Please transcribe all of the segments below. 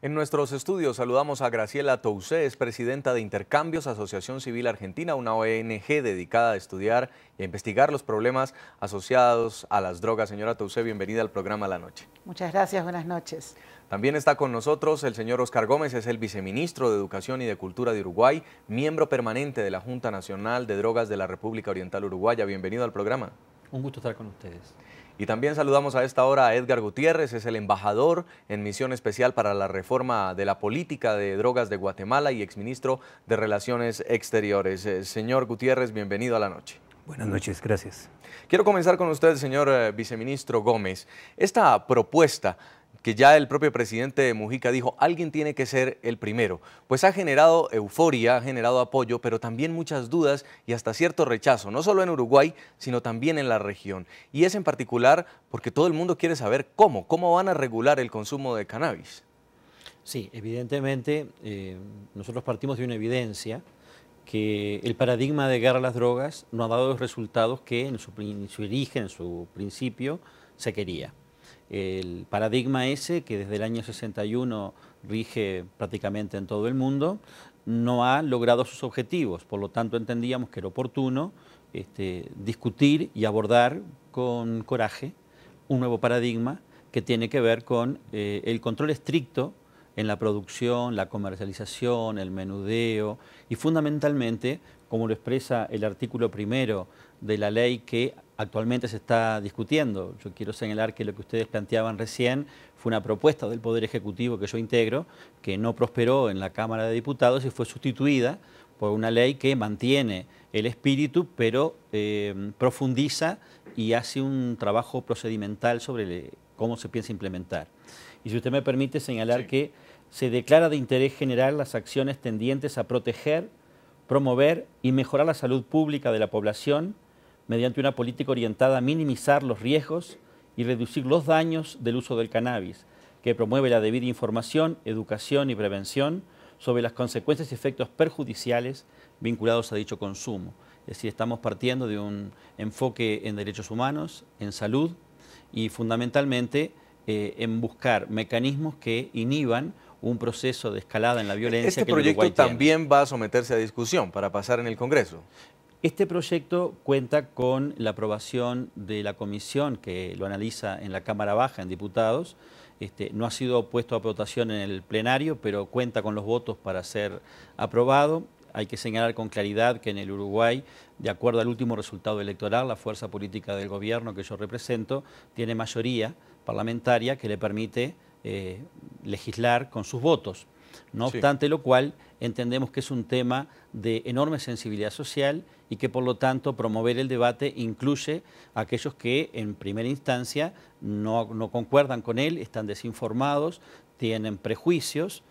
En nuestros estudios saludamos a Graciela Tousé, es presidenta de Intercambios, Asociación Civil Argentina, una ONG dedicada a estudiar y a investigar los problemas asociados a las drogas. Señora Tousé, bienvenida al programa La Noche. Muchas gracias, buenas noches. También está con nosotros el señor Oscar Gómez, es el viceministro de Educación y de Cultura de Uruguay, miembro permanente de la Junta Nacional de Drogas de la República Oriental Uruguaya. Bienvenido al programa. Un gusto estar con ustedes. Y también saludamos a esta hora a Edgar Gutiérrez, es el embajador en misión especial para la reforma de la política de drogas de Guatemala y exministro de Relaciones Exteriores. Señor Gutiérrez, bienvenido a La Noche. Buenas noches, gracias. Quiero comenzar con usted, señor viceministro Gómez. Esta propuesta que ya el propio presidente Mujica dijo, alguien tiene que ser el primero, pues ha generado euforia, ha generado apoyo, pero también muchas dudas y hasta cierto rechazo, no solo en Uruguay, sino también en la región. Y es en particular porque todo el mundo quiere saber cómo van a regular el consumo de cannabis. Sí, evidentemente nosotros partimos de una evidencia que el paradigma de guerra a las drogas no ha dado los resultados que en su origen, en su principio, se quería. El paradigma ese, que desde el año 61 rige prácticamente en todo el mundo, no ha logrado sus objetivos. Por lo tanto, entendíamos que era oportuno discutir y abordar con coraje un nuevo paradigma que tiene que ver con el control estricto en la producción, la comercialización, el menudeo y fundamentalmente, como lo expresa el artículo primero de la ley que actualmente se está discutiendo. Yo quiero señalar que lo que ustedes planteaban recién fue una propuesta del Poder Ejecutivo que yo integro, que no prosperó en la Cámara de Diputados y fue sustituida por una ley que mantiene el espíritu, pero profundiza y hace un trabajo procedimental sobre cómo se piensa implementar. Y si usted me permite señalar que se declara de interés general las acciones tendientes a proteger, promover y mejorar la salud pública de la población mediante una política orientada a minimizar los riesgos y reducir los daños del uso del cannabis, que promueve la debida información, educación y prevención sobre las consecuencias y efectos perjudiciales vinculados a dicho consumo. Es decir, estamos partiendo de un enfoque en derechos humanos, en salud y fundamentalmente en buscar mecanismos que inhiban un proceso de escalada en la violencia. Este proyecto también va a someterse a discusión para pasar en el Congreso. Este proyecto cuenta con la aprobación de la comisión que lo analiza en la Cámara Baja, en diputados. No ha sido puesto a votación en el plenario, pero cuenta con los votos para ser aprobado. Hay que señalar con claridad que en el Uruguay, de acuerdo al último resultado electoral, la fuerza política del gobierno que yo represento tiene mayoría parlamentaria que le permite legislar con sus votos. No obstante lo cual, entendemos que es un tema de enorme sensibilidad social y que por lo tanto promover el debate incluye a aquellos que en primera instancia no concuerdan con él, están desinformados, tienen prejuicios,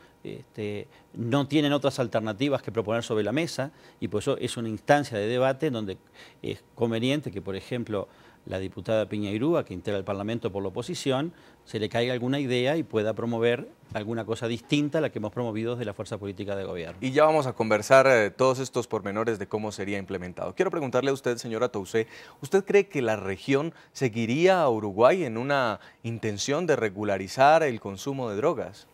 no tienen otras alternativas que proponer sobre la mesa y por eso es una instancia de debate donde es conveniente que, por ejemplo, la diputada Piñeirúa, que integra el Parlamento por la oposición, se le caiga alguna idea y pueda promover alguna cosa distinta a la que hemos promovido desde la fuerza política de gobierno. Y ya vamos a conversar todos estos pormenores de cómo sería implementado. Quiero preguntarle a usted, señora Tousé, ¿usted cree que la región seguiría a Uruguay en una intención de regularizar el consumo de drogas?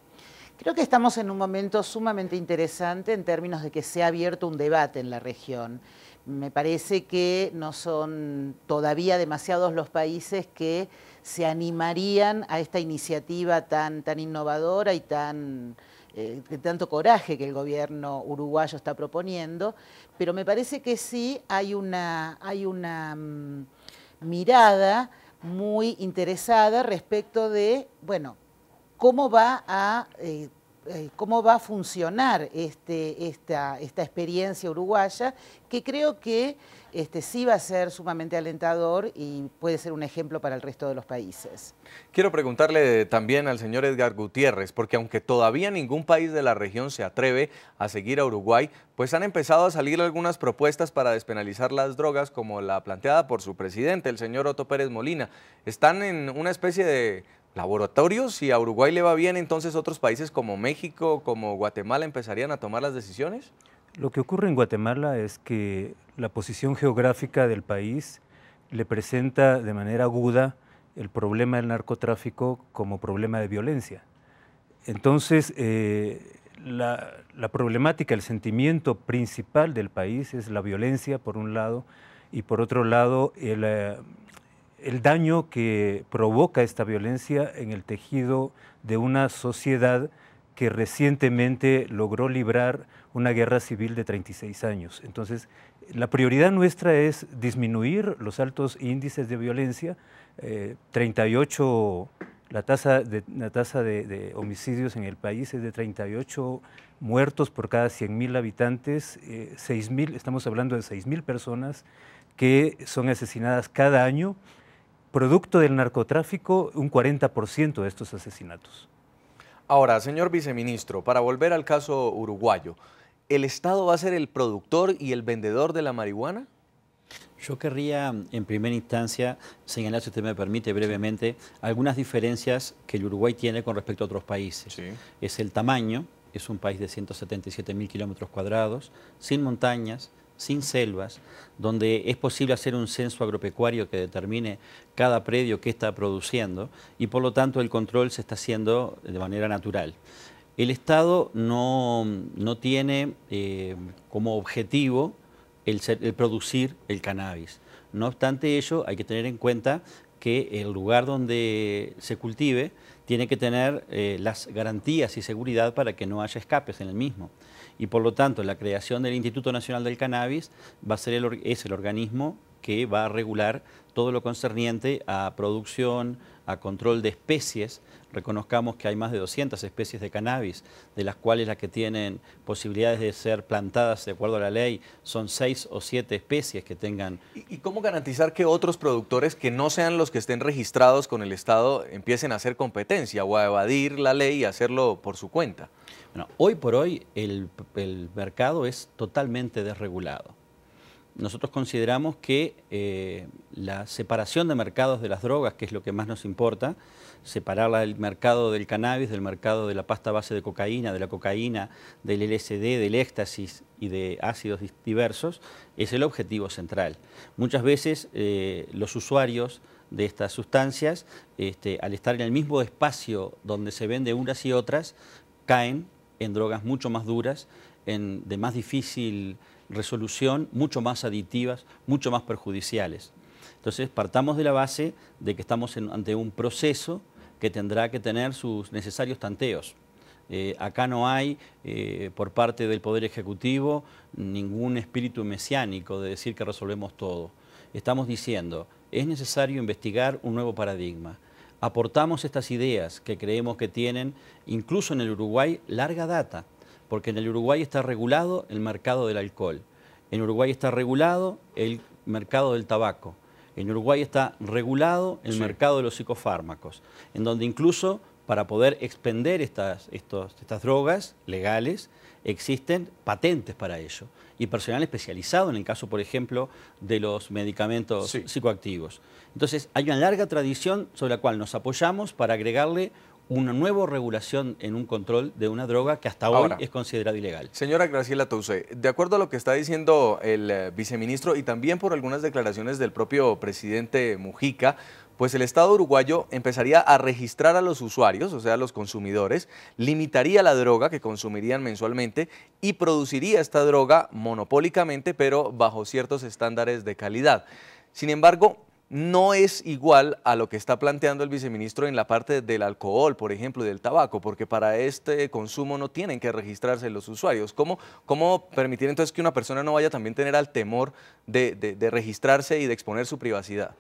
Creo que estamos en un momento sumamente interesante en términos de que se ha abierto un debate en la región. Me parece que no son todavía demasiados los países que se animarían a esta iniciativa tan innovadora y de tanto coraje que el gobierno uruguayo está proponiendo, pero me parece que sí hay una mirada muy interesada respecto de, bueno, cómo va a funcionar esta experiencia uruguaya, que creo que sí va a ser sumamente alentador y puede ser un ejemplo para el resto de los países. Quiero preguntarle también al señor Edgar Gutiérrez, porque aunque todavía ningún país de la región se atreve a seguir a Uruguay, pues han empezado a salir algunas propuestas para despenalizar las drogas, como la planteada por su presidente, el señor Otto Pérez Molina. Están en una especie de laboratorios. Si a Uruguay le va bien, entonces otros países como México, como Guatemala empezarían a tomar las decisiones. Lo que ocurre en Guatemala es que la posición geográfica del país le presenta de manera aguda el problema del narcotráfico como problema de violencia. Entonces, la problemática, el sentimiento principal del país es la violencia, por un lado, y por otro lado, el daño que provoca esta violencia en el tejido de una sociedad que recientemente logró librar una guerra civil de 36 años. Entonces, la prioridad nuestra es disminuir los altos índices de violencia, 38, la tasa de homicidios en el país es de 38 muertos por cada 100.000 habitantes, 6.000, estamos hablando de 6.000 personas que son asesinadas cada año. Producto del narcotráfico, un 40% de estos asesinatos. Ahora, señor viceministro, para volver al caso uruguayo, ¿el Estado va a ser el productor y el vendedor de la marihuana? Yo querría, en primera instancia, señalar, si usted me permite brevemente, algunas diferencias que el Uruguay tiene con respecto a otros países. Sí. Es el tamaño, es un país de 177.000 kilómetros cuadrados, sin montañas, sin selvas, donde es posible hacer un censo agropecuario que determine cada predio qué está produciendo y por lo tanto el control se está haciendo de manera natural. El Estado no tiene como objetivo el producir el cannabis. No obstante ello, hay que tener en cuenta que el lugar donde se cultive tiene que tener las garantías y seguridad para que no haya escapes en el mismo. Y por lo tanto, la creación del Instituto Nacional del Cannabis va a ser es el organismo que va a regular todo lo concerniente a producción, a control de especies. Reconozcamos que hay más de 200 especies de cannabis, de las cuales las que tienen posibilidades de ser plantadas de acuerdo a la ley son 6 o 7 especies que tengan... ¿Y cómo garantizar que otros productores que no sean los que estén registrados con el Estado empiecen a hacer competencia o a evadir la ley y hacerlo por su cuenta? Bueno, hoy por hoy el mercado es totalmente desregulado. Nosotros consideramos que la separación de mercados de las drogas, que es lo que más nos importa, separar el mercado del cannabis del mercado de la pasta base de cocaína, de la cocaína, del LSD, del éxtasis y de ácidos diversos, es el objetivo central. Muchas veces los usuarios de estas sustancias, al estar en el mismo espacio donde se vende unas y otras, caen en drogas mucho más duras, de más difícil resolución, mucho más aditivas, mucho más perjudiciales. Entonces, partamos de la base de que estamos ante un proceso que tendrá que tener sus necesarios tanteos. Acá no hay, por parte del Poder Ejecutivo, ningún espíritu mesiánico de decir que resolvemos todo. Estamos diciendo, es necesario investigar un nuevo paradigma. Aportamos estas ideas que creemos que tienen, incluso en el Uruguay, larga data, porque en el Uruguay está regulado el mercado del alcohol, en Uruguay está regulado el mercado del tabaco, en Uruguay está regulado el mercado de los psicofármacos, en donde incluso para poder expender estas drogas legales existen patentes para ello y personal especializado en el caso, por ejemplo, de los medicamentos psicoactivos. Entonces, hay una larga tradición sobre la cual nos apoyamos para agregarle una nueva regulación en un control de una droga que hasta hoy es considerada ilegal. Señora Graciela Toucé, de acuerdo a lo que está diciendo el viceministro y también por algunas declaraciones del propio presidente Mujica, pues el Estado uruguayo empezaría a registrar a los usuarios, o sea, a los consumidores, limitaría la droga que consumirían mensualmente y produciría esta droga monopólicamente, pero bajo ciertos estándares de calidad. Sin embargo, no es igual a lo que está planteando el viceministro en la parte del alcohol, por ejemplo, y del tabaco, porque para este consumo no tienen que registrarse los usuarios. ¿Cómo permitir entonces que una persona no vaya también a tener al temor de registrarse y de exponer su privacidad?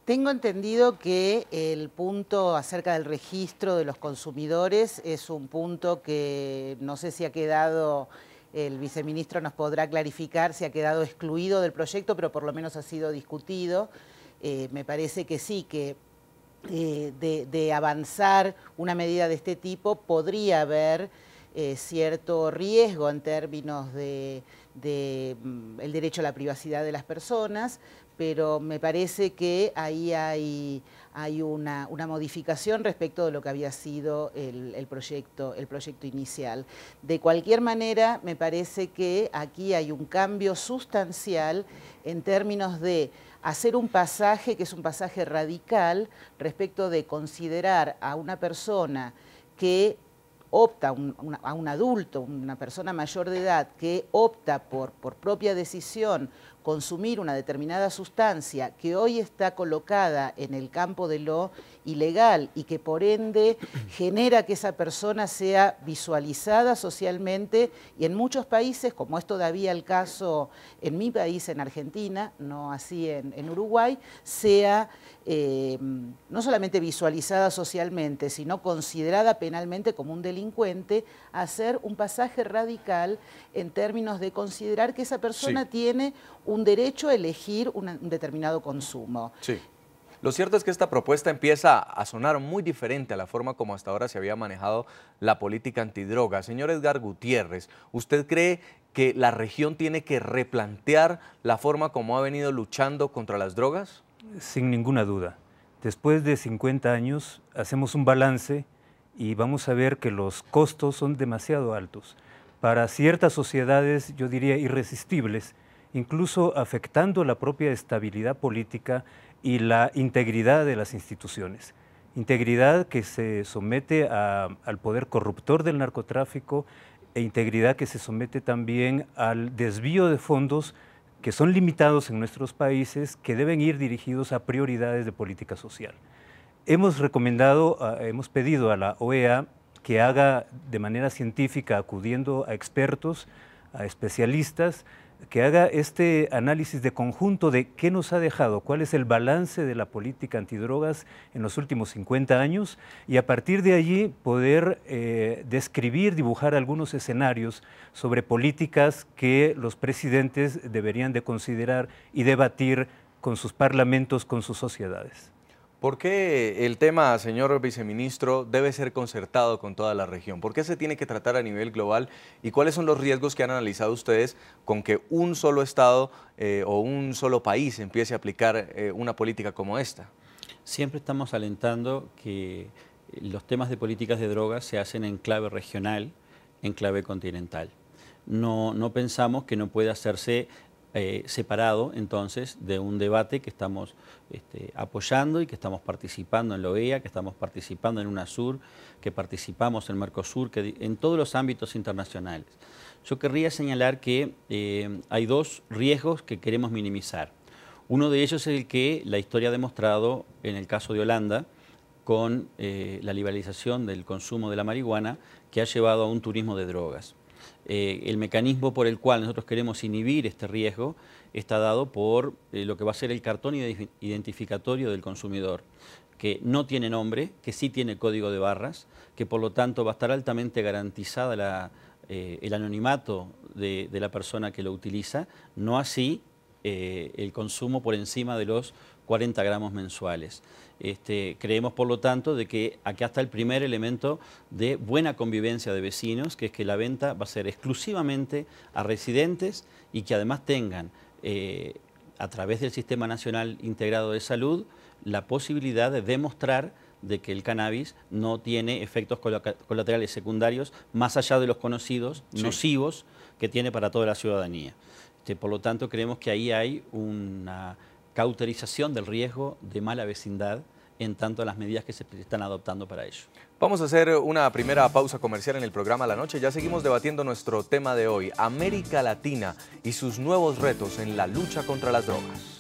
Tengo entendido que el punto acerca del registro de los consumidores es un punto que no sé si ha quedado, el viceministro nos podrá clarificar si ha quedado excluido del proyecto, pero por lo menos ha sido discutido. Me parece que sí, que de avanzar una medida de este tipo podría haber cierto riesgo en términos de el derecho a la privacidad de las personas, pero me parece que ahí hay una modificación respecto de lo que había sido el proyecto inicial. De cualquier manera, me parece que aquí hay un cambio sustancial en términos de hacer un pasaje que es un pasaje radical respecto de considerar a una persona que opta, a un adulto, una persona mayor de edad que opta por propia decisión consumir una determinada sustancia que hoy está colocada en el campo de lo ilegal y que por ende genera que esa persona sea visualizada socialmente, y en muchos países, como es todavía el caso en mi país, en Argentina, no así en Uruguay, sea no solamente visualizada socialmente, sino considerada penalmente como un delincuente, hacer un pasaje radical en términos de considerar que esa persona tiene un derecho a elegir un determinado consumo. Sí. Lo cierto es que esta propuesta empieza a sonar muy diferente a la forma como hasta ahora se había manejado la política antidroga. Señor Edgar Gutiérrez, ¿usted cree que la región tiene que replantear la forma como ha venido luchando contra las drogas? Sin ninguna duda. Después de 50 años hacemos un balance y vamos a ver que los costos son demasiado altos. Para ciertas sociedades, yo diría irresistibles, incluso afectando la propia estabilidad política y la integridad de las instituciones. Integridad que se somete al poder corruptor del narcotráfico e integridad que se somete también al desvío de fondos que son limitados en nuestros países, que deben ir dirigidos a prioridades de política social. Hemos pedido a la OEA que haga de manera científica, acudiendo a expertos, a especialistas, que haga este análisis de conjunto de qué nos ha dejado, cuál es el balance de la política antidrogas en los últimos 50 años, y a partir de allí poder describir, dibujar algunos escenarios sobre políticas que los presidentes deberían de considerar y debatir con sus parlamentos, con sus sociedades. ¿Por qué el tema, señor viceministro, debe ser concertado con toda la región? ¿Por qué se tiene que tratar a nivel global? ¿Y cuáles son los riesgos que han analizado ustedes con que un solo Estado o un solo país empiece a aplicar una política como esta? Siempre estamos alentando que los temas de políticas de drogas se hacen en clave regional, en clave continental. No pensamos que no pueda hacerse separado entonces de un debate que estamos apoyando y que estamos participando en la OEA, que estamos participando en UNASUR, que participamos en Mercosur, en todos los ámbitos internacionales. Yo querría señalar que hay dos riesgos que queremos minimizar. Uno de ellos es el que la historia ha demostrado en el caso de Holanda, con la liberalización del consumo de la marihuana, que ha llevado a un turismo de drogas. El mecanismo por el cual nosotros queremos inhibir este riesgo está dado por lo que va a ser el cartón identificatorio del consumidor, que no tiene nombre, que sí tiene código de barras, que por lo tanto va a estar altamente garantizada el anonimato de la persona que lo utiliza, no así el consumo por encima de los 40 gramos mensuales. Creemos, por lo tanto, de que acá está el primer elemento de buena convivencia de vecinos, que es que la venta va a ser exclusivamente a residentes y que además tengan, a través del Sistema Nacional Integrado de Salud, la posibilidad de demostrar de que el cannabis no tiene efectos colaterales secundarios más allá de los conocidos, nocivos, que tiene para toda la ciudadanía. Por lo tanto, creemos que ahí hay una cauterización del riesgo de mala vecindad en tanto a las medidas que se están adoptando para ello. Vamos a hacer una primera pausa comercial en el programa La Noche. Ya seguimos debatiendo nuestro tema de hoy, América Latina y sus nuevos retos en la lucha contra las drogas.